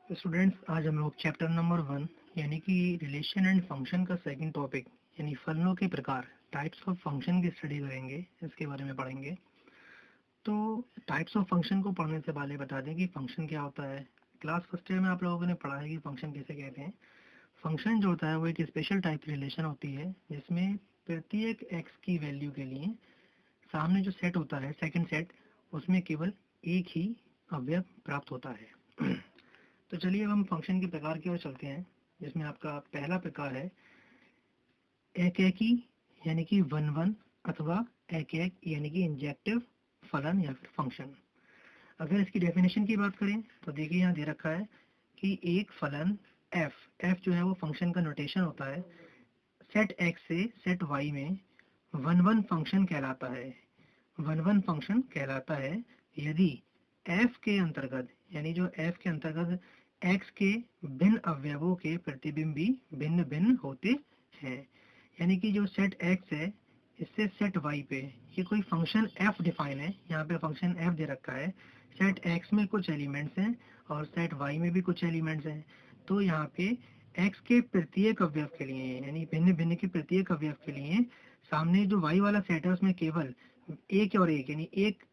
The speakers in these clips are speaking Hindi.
स्टूडेंट्स, आज हम लोग चैप्टर नंबर 1 यानी कि रिलेशन एंड फंक्शन का सेकंड टॉपिक यानी फलनों के प्रकार टाइप्स ऑफ फंक्शन की स्टडी करेंगे। इसके बारे में पढ़ेंगे। तो टाइप्स ऑफ फंक्शन को पढ़ने से पहले बता दें कि फंक्शन क्या होता है। क्लास फर्स्ट ईयर में आप लोगों ने पढ़ा है कि फंक्शन किसे कहते हैं। फंक्शन जो होता है वो एक स्पेशल टाइप की रिलेशन होती है जिसमें प्रत्येक एक्स की वैल्यू के लिए सामने जो सेट होता है सेकंड सेट, उसमें केवल एक ही अवयव प्राप्त होता है। तो चलिए अब हम फंक्शन के प्रकार की ओर चलते हैं, जिसमें आपका पहला प्रकार है एक एकी यानी कि वन वन अथवा एक एक यानी कि इंजेक्टिव फलन या फिर फंक्शन। अगर इसकी डेफिनेशन की बात करें तो देखिए यहाँ दे रखा है कि एक फलन एफ जो है वो फंक्शन का नोटेशन होता है। सेट एक्स से सेट वाई में वन वन फंक्शन कहलाता है। वन वन फंक्शन कहलाता है यदि एफ के अंतर्गत यानी जो एफ के अंतर्गत एक्स के भिन्न अवयवों के प्रतिबिंब भी भिन्न भिन्न होते हैं। यानी कि जो सेट एक्स है इससे सेट वाई पे ये कोई फंक्शन एफ डिफाइन है। यहाँ पे फंक्शन एफ दे रखा है। सेट एक्स में कुछ एलिमेंट्स हैं और सेट वाई में भी कुछ एलिमेंट्स हैं। तो यहाँ पे एक्स के प्रत्येक अवयव के लिए यानी भिन्न भिन्न के प्रत्येक अवयव के लिए सामने जो वाई वाला सेट है उसमें केवल एक और एक यानी एक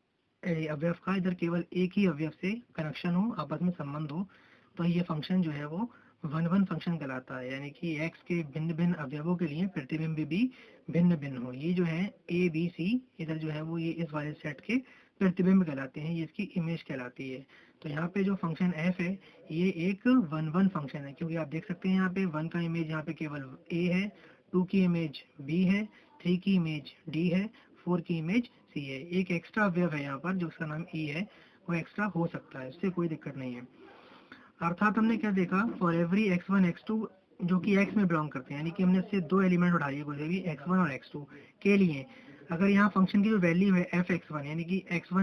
अवयव का इधर केवल एक ही अवयव से कनेक्शन हो, आपस में संबंध हो, तो ये फंक्शन जो है वो वन वन फंक्शन कहलाता है। यानी कि एक्स के भिन्न भिन्न अवयवों के लिए प्रतिबिंब भी भिन्न भिन्न हो। ये जो है ए बी सी इधर जो है वो ये इस वाले सेट के प्रतिबिंब कहलाते हैं, ये इसकी इमेज कहलाती है। तो यहाँ पे जो फंक्शन एफ है ये एक वन वन फंक्शन है, क्योंकि आप देख सकते हैं यहाँ पे वन का इमेज यहाँ पे केवल ए है, टू की इमेज बी है, थ्री की इमेज डी है, फोर की इमेज सी है। एक एक्स्ट्रा अवयव है यहाँ पर जो उसका नाम ई है, वो एक्स्ट्रा हो सकता है, उससे कोई दिक्कत नहीं है। अर्थात हमने क्या देखा, for every x one x two जो कि एक्स में बिलोंग करते हैं, यानी कि हमने इससे दो एलिमेंट उठाए कोई भी एक्स वन और एक्स टू के लिए, अगर यहाँ फंक्शन की जो वैल्यू है एफ एक्स वन यानी कि एक्स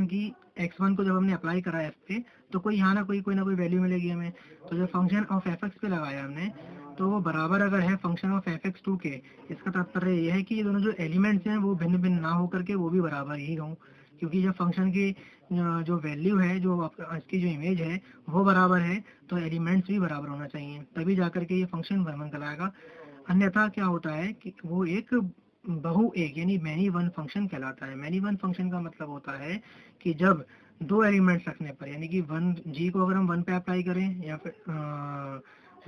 वन को जब हमने अप्लाई करा एफ पे तो कोई यहाँ ना कोई ना कोई वैल्यू मिलेगी हमें। तो जब फंक्शन ऑफ एफ एक्स पे लगाया हमने तो वो बराबर अगर है function of f x two के, इसका तात्पर्य यह है कि ये दोनों जो एलिमेंट्स हैं वो भिन्न भिन्न ना होकर के वो भी बराबर ही हों। क्योंकि जब फंक्शन की जो वैल्यू है, जो इसकी जो इमेज है वो बराबर है, तो एलिमेंट्स भी बराबर होना चाहिए, तभी जाकर के ये फंक्शन वन वन कहलाएगा। अन्यथा क्या होता है कि वो एक बहु एक यानी मैनी वन फंक्शन कहलाता है। मैनी वन फंक्शन का मतलब होता है कि जब दो एलिमेंट्स रखने पर, यानी कि वन जी को अगर हम वन पे अप्लाई करें या फिर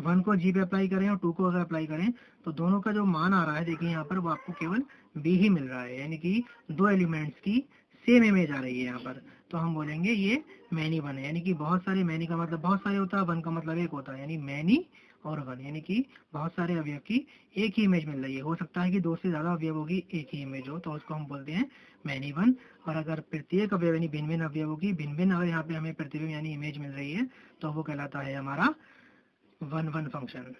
वन को जी पे अप्लाई करें और टू को अगर अप्लाई करें तो दोनों का जो मान आ रहा है देखिए यहाँ पर वो आपको केवल बी ही मिल रहा है, यानी कि दो एलिमेंट्स की सेम इमेज आ रही है यहाँ पर। तो हम बोलेंगे ये मैनी वन है, यानी कि बहुत सारे, मैनी का मतलब बहुत सारे होता है, वन का मतलब एक होता है, यानी मैनी और वन यानी कि बहुत सारे अवयव की एक ही इमेज मिल रही है। हो सकता है कि दो से ज्यादा अवयवों की एक ही इमेज हो, तो उसको हम बोलते हैं मैनी वन। और अगर प्रत्येक अवयव यानी भिन्न भिन्न अवयवों की भिन्न भिन्न अगर यहाँ पे हमें प्रतिबिंब यानी इमेज मिल रही है तो वो कहलाता है हमारा वन वन फंक्शन।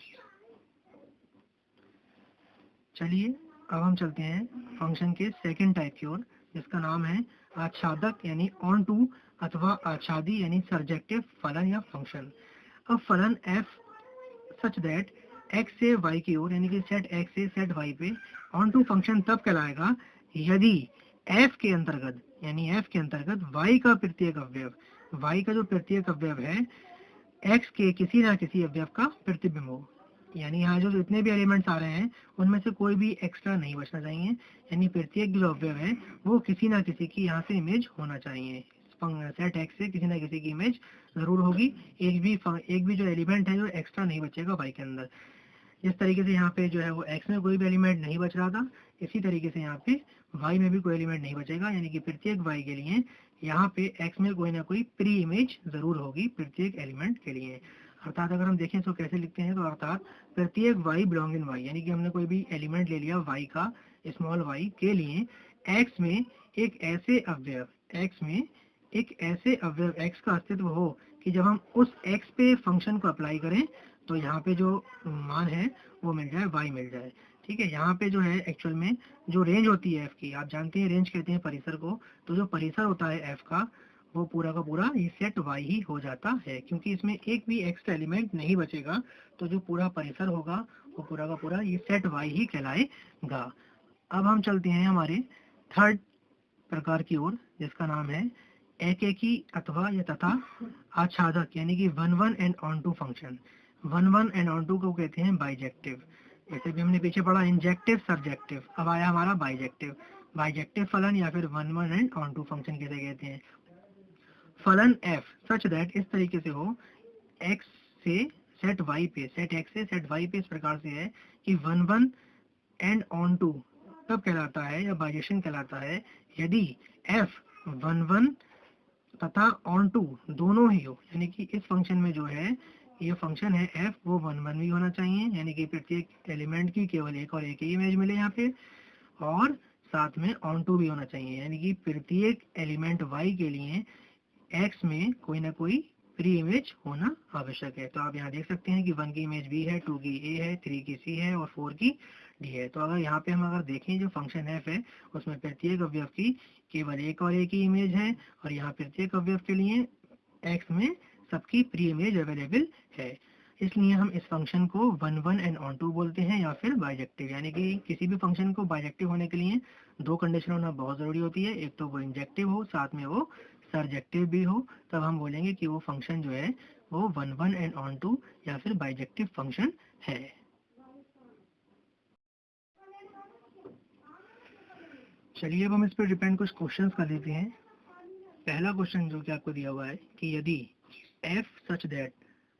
चलिए अब हम चलते हैं फंक्शन के सेकंड टाइप की ओर, जिसका नाम है आच्छादक यानी ऑन टू अथवा आच्छादी यानी सर्जेक्टिव फलन या फंक्शन। अब फलन एफ सच दैट एक्स से वाई की ओर यानी कि सेट एक्स से सेट वाई पे ऑन टू फंक्शन तब कहलाएगा यदि एफ के अंतर्गत यानी एफ के अंतर्गत वाई का प्रत्येक अवयव, वाई का जो प्रत्येक अवयव है एक्स के किसी ना किसी अवयव का प्रतिबिंब हो। यानी यहाँ जो जितने भी एलिमेंट्स आ रहे हैं उनमें से कोई भी एक्स्ट्रा नहीं बचना चाहिए, यानी प्रत्येक जो अवयव है वो किसी ना किसी की यहाँ से इमेज होना चाहिए। सेट एक्स से किसी ना किसी की इमेज जरूर होगी। एक भी जो एलिमेंट है जो एक्स्ट्रा नहीं बचेगा वाई के अंदर। जिस तरीके से यहाँ पे जो है वो एक्स में कोई भी एलिमेंट नहीं बच रहा था, इसी तरीके से यहाँ पे वाई में भी कोई एलिमेंट नहीं बचेगा, यानी कि प्रत्येक वाई के लिए यहाँ पे एक्स में कोई ना कोई प्री इमेज जरूर होगी प्रत्येक एलिमेंट के लिए। अर्थात अगर हम देखें तो कैसे लिखते हैं, तो अर्थात प्रत्येक वाई बिलोंग इन वाई, यानी कि हमने कोई भी एलिमेंट ले लिया वाई का, स्मॉल वाई के लिए एक्स में एक ऐसे अवयव एक्स का अस्तित्व हो कि जब हम उस एक्स पे फंक्शन को अप्लाई करें तो यहाँ पे जो मान है वो मिल जाए, वाई मिल जाए। ठीक है, यहाँ पे जो है एक्चुअल में जो रेंज होती है एफ की, आप जानते हैं रेंज कहते हैं परिसर को, तो जो परिसर होता है एफ का वो पूरा का पूरा ये सेट वाई ही हो जाता है, क्योंकि इसमें एक भी एक्स्ट्रा एलिमेंट नहीं बचेगा। तो जो पूरा परिसर होगा वो पूरा का पूरा ये सेट वाई ही कहलाएगा। अब हम चलते हैं हमारे थर्ड प्रकार की ओर, जिसका नाम है एकेकी अथवा या तथा आच्छादक यानी कि one one and onto function. One one and onto को कहते हैं बाइजेक्टिव। जैसे भी हमने पीछे पढ़ा इंजेक्टिव सब्जेक्टिव, अब आया हमारा बाइजेक्टिव। बाइजेक्टिव फलन या फिर one one and onto function कैसे कहते हैं। फलन f सच दैट इस तरीके से हो x से सेट y पे, सेट x से सेट y पे इस प्रकार से है कि one one and onto तब कहलाता है या बाइजेक्शन कहलाता है यदि f वन वन तथा ऑन टू दोनों ही हो। यानी कि इस फंक्शन में जो है ये फंक्शन है f वो वन वन भी होना चाहिए, यानी कि प्रत्येक एलिमेंट की केवल एक और एक ही इमेज मिले यहाँ पे, और साथ में ऑन टू भी होना चाहिए, यानी कि प्रत्येक एलिमेंट y के लिए x में कोई ना कोई प्री इमेज होना आवश्यक है। तो आप यहाँ देख सकते हैं कि 1 की इमेज b है, 2 की a है, 3 की c है और 4 की d है। तो अगर यहाँ पे हम अगर देखें जो फंक्शन f है उसमें प्रत्येक अवयव की केवल एक और एक ही इमेज है, और यहाँ प्रत्येक अवयव के लिए x में सबकी प्री इमेज अवेलेबल है। इसलिए हम इस फंक्शन को one one and onto बोलते हैं या फिर बाइजेक्टिव। यानी कि किसी भी फंक्शन को बाइजेक्टिव होने के लिए दो कंडीशन होना बहुत जरूरी होती है, एक तो वो इंजेक्टिव हो, साथ में वो सरजेक्टिव भी हो, तब हम बोलेंगे कि वो फंक्शन जो है वो one one and onto या फिर बाइजेक्टिव फंक्शन है। चलिए अब हम इस पर डिपेंड कुछ क्वेश्चंस कर लेते हैं। पहला क्वेश्चन जो कि आपको दिया हुआ है कि यदि f सच दैट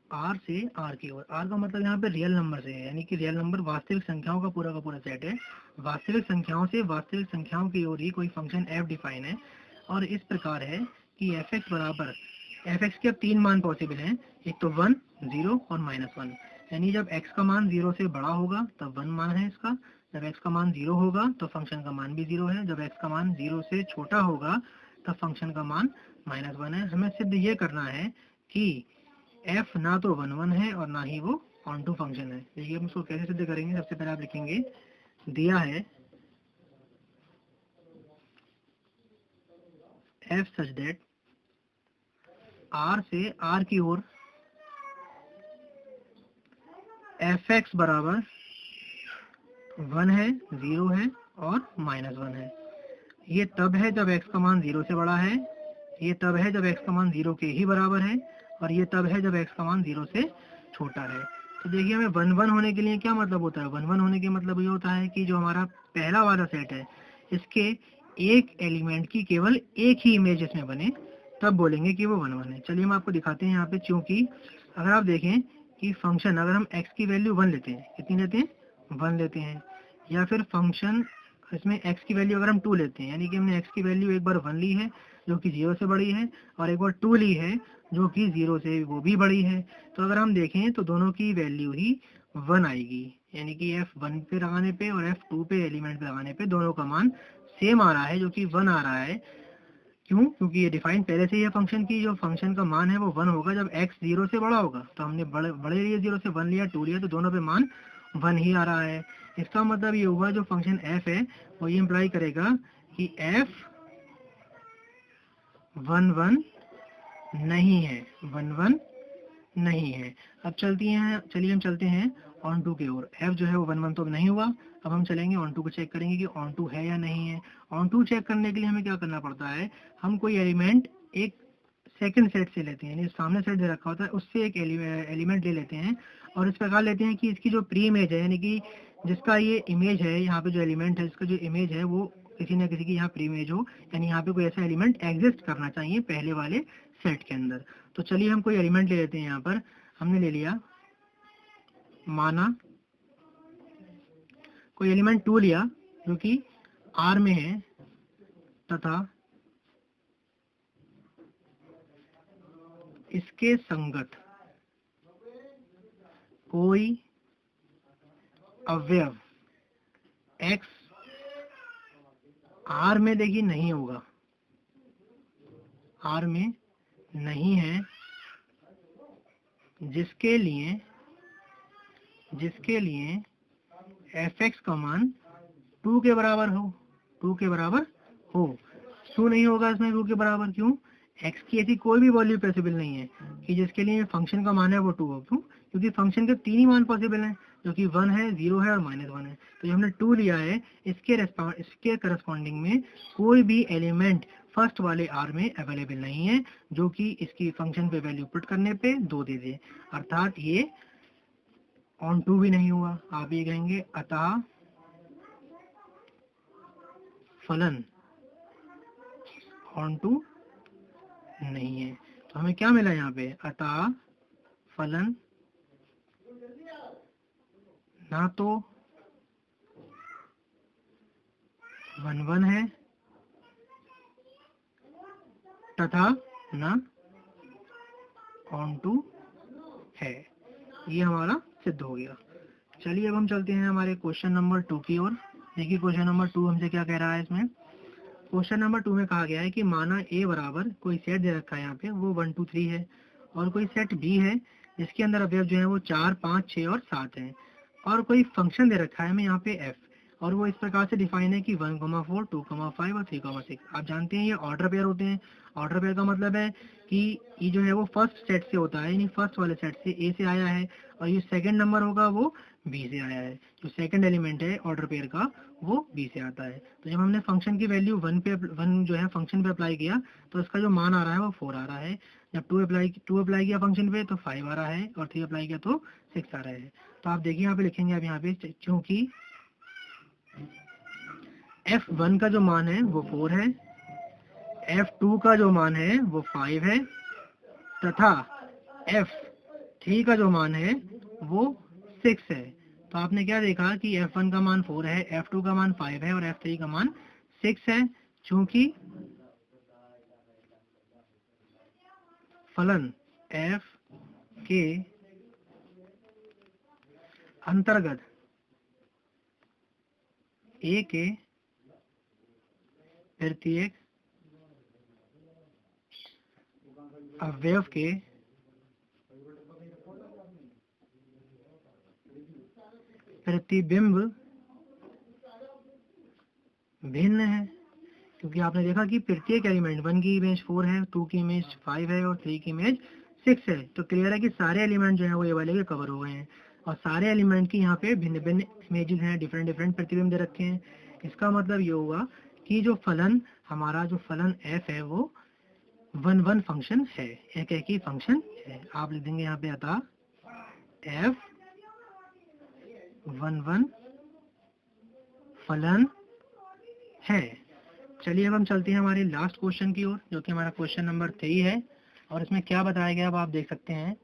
r से r की ओर, r का मतलब यहाँ पे रियल नंबर से है, यानी कि रियल नंबर वास्तविक संख्याओं का पूरा सेट है, वास्तविक संख्याओं से वास्तविक संख्याओं की ओर ही कोई फंक्शन f डिफाइन है, और इस प्रकार है कि fx बराबर, fx के अब 3 मान पॉसिबल हैं, एक तो 1, 0 और -1। यानी जब x का मान 0 से बड़ा होगा तब 1 मान है इसका, जब x का मान 0 होगा तो फंक्शन का मान भी 0 है, जब x का मान 0 से छोटा होगा तब फंक्शन का मान -1 है। हमें सिद्ध ये करना है कि f ना तो 1 1 है और ना ही वो ऑन टू फंक्शन है। देखिए हम इसको कैसे सिद्ध करेंगे। सबसे पहले आप लिखेंगे, दिया है f सच दैट r से r की ओर fx बराबर 1 है, 0 है और -1 है। ये तब है जब x का मान 0 से बड़ा है, ये तब है जब x का मान 0 के ही बराबर है, और ये तब है जब x का मान 0 से छोटा है। तो देखिए हमें 1 1 होने के लिए क्या मतलब होता है। 1 1 होने के मतलब ये होता है कि जो हमारा पहला वाला सेट है इसके एक एलिमेंट की केवल एक ही इमेज इसमें बने, तब बोलेंगे कि वो 1 1 है। चलिए हम आपको दिखाते हैं यहाँ पे। क्योंकि अगर आप देखें कि फंक्शन, अगर हम x की वैल्यू 1 लेते हैं, कितनी लेते हैं, 1 लेते हैं, या फिर फंक्शन इसमें x की वैल्यू अगर हम 2 लेते हैं, यानी कि हमने x की वैल्यू एक बार 1 ली है जो कि 0 से बड़ी है, और एक बार 2 ली है जो कि 0 से वो भी बड़ी है, तो अगर हम देखें तो दोनों की वैल्यू ही 1 आएगी। यानी कि f1 पे लगाने पे और f2 पे एलिमेंट पे लगाने पे दोनों का मान सेम आ रहा है, जो कि 1 आ रहा है। क्यों? क्योंकि ये डिफाइन पहले से ही है फंक्शन की, जो फंक्शन का मान है वो 1 होगा जब x 0 से बड़ा होगा। तो हमने बड़े लिए 0 से 1 लिया, 2 लिया, तो दोनों पे मान 1 ही आ रहा है। इसका मतलब ये होगा जो फंक्शन f है वो ये इम्प्लाई करेगा कि f 1 1 नहीं है, 1 1 नहीं है। अब चलिए हम चलते हैं ऑन टू की ओर। f जो है वो 1 1 तो नहीं हुआ, अब हम चलेंगे ऑन टू को चेक करेंगे कि ऑन टू है या नहीं है। ऑन टू चेक करने के लिए हमें क्या करना पड़ता है, हम कोई एलिमेंट एक सेकंड सेट से लेते हैं, यानी सामने सेट जो रखा होता है उससे एक एलिमेंट ले लेते हैं, और इस प्रकार लेते हैं कि इसकी जो प्री इमेज है, यानी कि जिसका ये इमेज है, यहाँ पे जो एलिमेंट है जिसका जो इमेज है वो किसी न किसी की यहाँ प्री इमेज हो, यानी यहाँ पे कोई ऐसा एलिमेंट एग्जिस्ट करना चाहिए पहले वाले सेट के अंदर। तो चलिए हम कोई एलिमेंट ले लेते हैं। यहाँ पर हमने ले लिया, माना कोई एलिमेंट 2 लिया जो कि R में है, तथा इसके संगत कोई अवयव x R में देखिए नहीं होगा, R में नहीं है, जिसके लिए fx का मान 2 के बराबर हो, 2 के बराबर हो। क्यों नहीं होगा इसमें 2 के बराबर? क्यों? x की ऐसी कोई भी वैल्यू पॉसिबल नहीं है कि जिसके लिए फंक्शन का मान है वो 2 हो। क्यों? क्योंकि फंक्शन के 3 ही मान पॉसिबल हैं, जो कि 1 है, 0 है और -1 है। तो जो हमने 2 लिया है इसके करस्पॉन्डिंग में कोई भी एलिमेंट फर्स्ट वाले आर में अवेलेबल नहीं है, जो कि इसकी फंक्शन पे वैल्यू पुट करने पे 2 दे दे, अर्थात ये ऑन टू भी नहीं हुआ। आप ये कहेंगे अतः फलन ऑन टू नहीं है। तो हमें क्या मिला यहाँ पे, अतः फलन ना तो 1 है तथा ना ऑन टू है। ये हमारा सिद्ध हो गया। चलिए अब हम चलते हैं हमारे क्वेश्चन नंबर 2 की ओर। देखिए क्वेश्चन नंबर 2 हमसे क्या कह रहा है। इसमें क्वेश्चन नंबर 2 में कहा गया है कि माना ए बराबर कोई सेट दे रखा है यहाँ पे, वो 1 2 3 है, और कोई सेट बी है जिसके अंदर अवयव जो है वो 4 5 6 और 7 है, और कोई फंक्शन दे रखा है हमें यहाँ पे एफ, और वो इस प्रकार से डिफाइन है कि 1, 4, 2, 5 और 3, 6। आप जानते हैं ये ऑर्डर पेयर होते हैं। ऑर्डर पेयर का मतलब है कि ये जो है वो फर्स्ट सेट से होता है, यानी फर्स्ट वाले सेट से ए से आया है, और ये सेकंड नंबर होगा वो बी से आया है। जो सेकंड एलिमेंट है ऑर्डर पेयर का वो बी से आता है। तो जब हमने फंक्शन की वैल्यू 1 जो है फंक्शन पे अप्लाई किया तो इसका जो मान आ रहा है वो 4 आ रहा है। जब 2 अप्लाई किया फंक्शन पे तो 5 आ रहा है, और 3 अप्लाई किया तो 6 आ रहा है। तो आप देखिए यहाँ पे लिखेंगे, आप यहाँ पे क्योंकि f1 का जो मान है वो 4 है, f2 का जो मान है वो 5 है, तथा f3 का जो मान है वो 6 है। तो आपने क्या देखा कि f1 का मान 4 है, f2 का मान 5 है और f3 का मान 6 है। चूंकि फलन f के अंतर्गत a के प्रत्येक अवयव के प्रतिबिंब भिन्न है। क्योंकि आपने देखा कि प्रत्येक एलिमेंट 1 की इमेज 4 है, 2 की इमेज 5 है और 3 की इमेज 6 है। तो क्लियर है कि सारे एलिमेंट जो है वो ये वाले के कवर हो गए हैं, और सारे एलिमेंट की यहाँ पे भिन्न भिन्न इमेजेस हैं, डिफरेंट डिफरेंट प्रतिबिंब दे रखे हैं। इसका मतलब ये होगा कि जो फलन हमारा जो फलन f है वो 1 फंक्शन है, एक ही फंक्शन है। आप लिख देंगे यहाँ पे अतः f 1 फलन है। चलिए अब हम चलते हैं हमारे लास्ट क्वेश्चन की ओर, जो कि हमारा क्वेश्चन नंबर 3 है। और इसमें क्या बताया गया अब आप देख सकते हैं।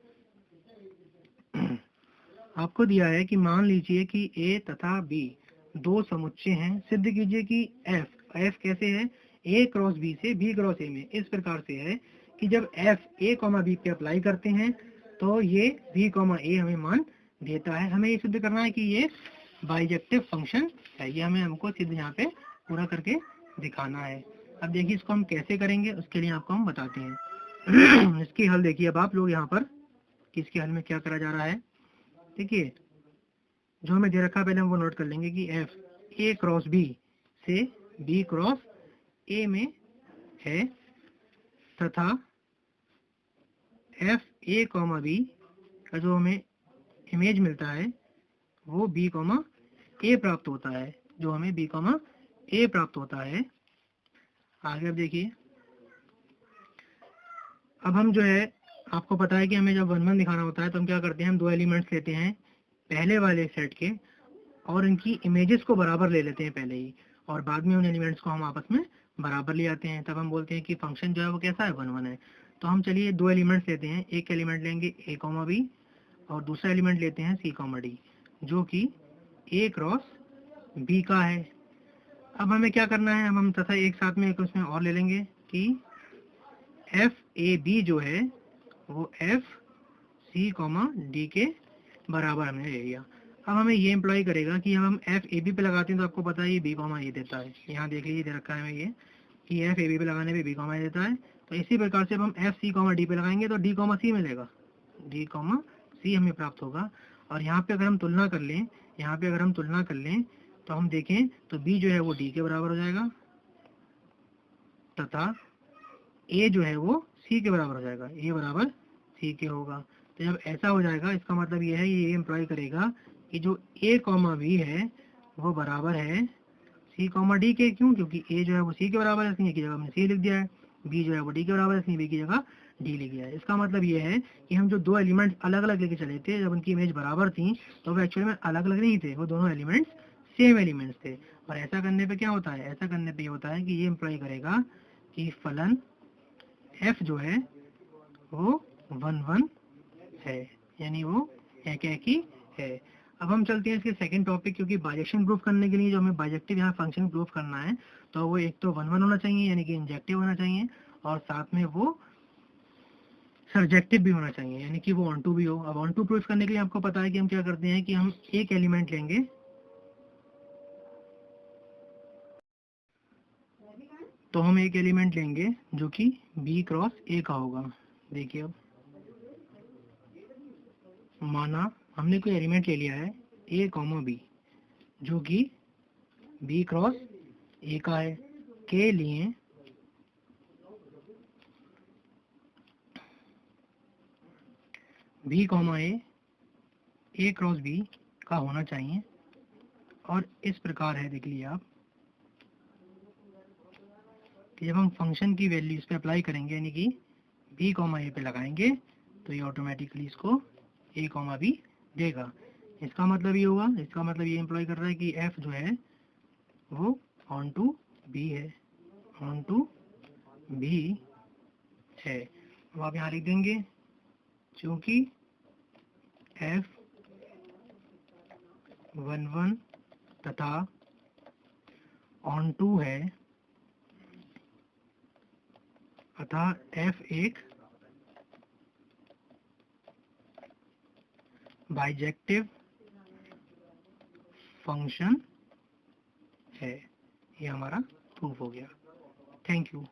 आपको दिया है कि मान लीजिए कि a तथा b दो समुच्चय हैं, सिद्ध कीजिए कि f कैसे है, a क्रॉस b से b क्रॉस a में इस प्रकार से है कि जब f a, b पे अप्लाई करते हैं तो ये b, a हमें मान देता है। हमें ये सिद्ध करना है कि ये बाइजेक्टिव फंक्शन है। ये हमको सिद्ध यहाँ पे पूरा करके दिखाना है। अब देखिए इसको हम कैसे करेंगे, उसके लिए आपको हम बताते हैं। इसकी हल देखिए अब आप लोग यहाँ पर कि इसके हल में क्या करा जा रहा है। देखिए जो हमें दे रखा पहले हम वो नोट कर लेंगे कि f a क्रॉस b से b क्रॉस a में है, तथा f a, b का जो हमें इमेज मिलता है वो b, a प्राप्त होता है, जो हमें b, a प्राप्त होता है। आगे अब देखिए, अब हम जो है आपको पता है कि हमें जब 1 1 दिखाना होता है तो हम क्या करते हैं, हम 2 एलिमेंट्स लेते हैं पहले वाले सेट के और इनकी इमेजेस को बराबर ले लेते हैं पहले ही, और बाद में उन एलिमेंट्स को हम आपस में बराबर ले आते हैं। तब हम बोलते हैं कि फंक्शन जो है वो कैसा है, 1 1 है। तो हम चलिए 2 एलिमेंट्स लेते हैं, एक एलिमेंट लेंगे a, b और दूसरा एलिमेंट लेते हैं c, d जो कि a क्रॉस b का है। अब हमें क्या करना है, हम तथा एक साथ में एक उसमें और ले लेंगे कि f a b जो है वो f c, d के बराबर हमने ले लिया। अब हमें ये इम्प्लॉय करेगा कि हम f a b पे लगाते हैं तो आपको पता है ये b, a देता है। यहाँ देख लीजिए दे रखा है हमें ये कि f a b पे लगाने पे b, a देता है। तो इसी प्रकार से अब हम f c, d पे लगाएंगे तो d, c मिलेगा, d, c हमें प्राप्त होगा। और यहाँ पे अगर हम तुलना कर लें, तो हम देखें तो b जो है वो d के बराबर हो जाएगा, तथा a जो है वो c के बराबर हो जाएगा, a बराबर c के होगा। तो जब ऐसा हो जाएगा इसका मतलब ये है, ये इम्प्लॉय करेगा कि जो a, b है वो बराबर है सी कॉमा डी के, क्यों? क्योंकि ए जो है वो सी के बराबर है, इसलिए ए की जगह हमने सी लिख दिया है, बी जो है वो डी के बराबर है, इसलिए बी की जगह डी लिख दिया है। इसका मतलब ये है कि हम जो दो एलिमेंट्स अलग अलग लेके चले थे, जब उनकी इमेज बराबर थी तो वो एक्चुअली में अलग अलग नहीं थे, वो दोनों एलिमेंट्स सेम एलिमेंट्स थे। और ऐसा करने पे क्या होता है, ऐसा करने पे ये होता है कि ये इम्प्लाई करेगा कि फलन एफ जो है वो 1 1 है, यानी वो एक ही है। अब हम चलते हैं इसके सेकंड टॉपिक, क्योंकि बाइजेक्शन प्रूफ करने के लिए जो हमें बाइजेक्टिव यहाँ फंक्शन प्रूफ करना है तो वो एक तो 1 1 होना चाहिए, यानी कि इंजेक्टिव होना चाहिए, और साथ में वो सर्जेक्टिव भी होना चाहिए, यानी कि वो ऑन टू भी हो। अब ऑन टू प्रूफ करने के लिए आपको पता है कि हम क्या करते हैं कि हम एक एलिमेंट लेंगे, तो हम एक एलिमेंट लेंगे जो कि बी क्रॉस ए का होगा। देखिए, अब माना हमने कोई एलिमेंट ले लिया है ए कॉमा बी जो कि बी क्रॉस ए का है, के लिए बी कॉमा ए क्रॉस बी का होना चाहिए, और इस प्रकार है, देख लीजिए आप, कि जब हम फंक्शन की वैल्यू इस पे अप्लाई करेंगे, यानी कि बी कॉमा ए पे लगाएंगे, तो ये ऑटोमेटिकली इसको ए कॉमा बी देगा। इसका मतलब ये होगा, इसका मतलब ये इम्प्लॉय कर रहा है कि एफ जो है वो ऑन टू बी है, ऑन टू बी है। अब आप यहाँ लिख देंगे, चूंकि एफ 1 1 तथा ऑन टू है, अतः एफ एक बाइजेक्टिव फंक्शन है। ये हमारा प्रूफ हो गया। Thank you.